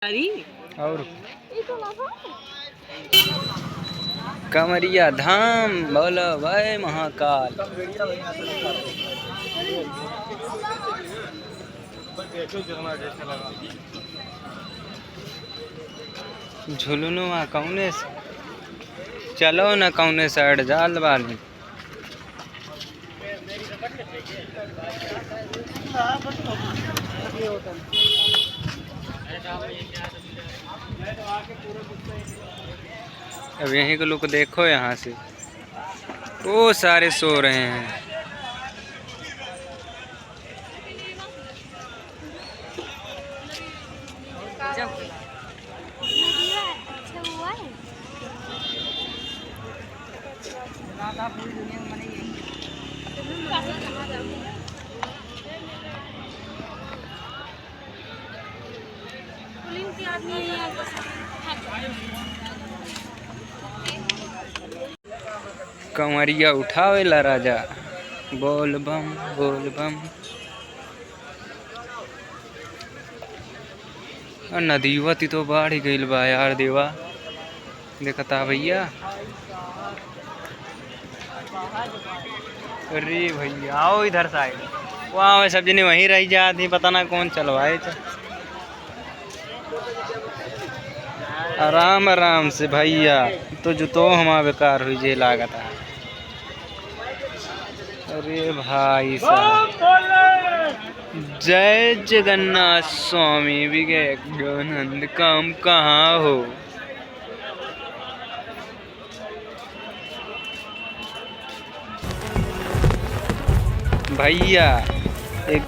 और कमरिया धाम बोलो भाई महाकाल। झुलुनु कौने से चलो न कौने साइड जाल वाली अब यहीं को लुक देखो यहाँ से वो सारे सो रहे हैं। कंवरिया उठावेला राजा बोल बम बोल बम। नदीवा ती तो बाढ़ ही गईल बा यार देवा देखता भैया। अरे भैया आओ इधर साइड वहाँ सब जने वहीं रह जाती पता ना कौन चलवाए थे। आराम आराम से भैया तो जो तो हमारा बेकार हुई जे लागत है। अरे भाई साहब जय जगन्नाथ स्वामी विवेकानंद काम कहाँ हो। भैया एक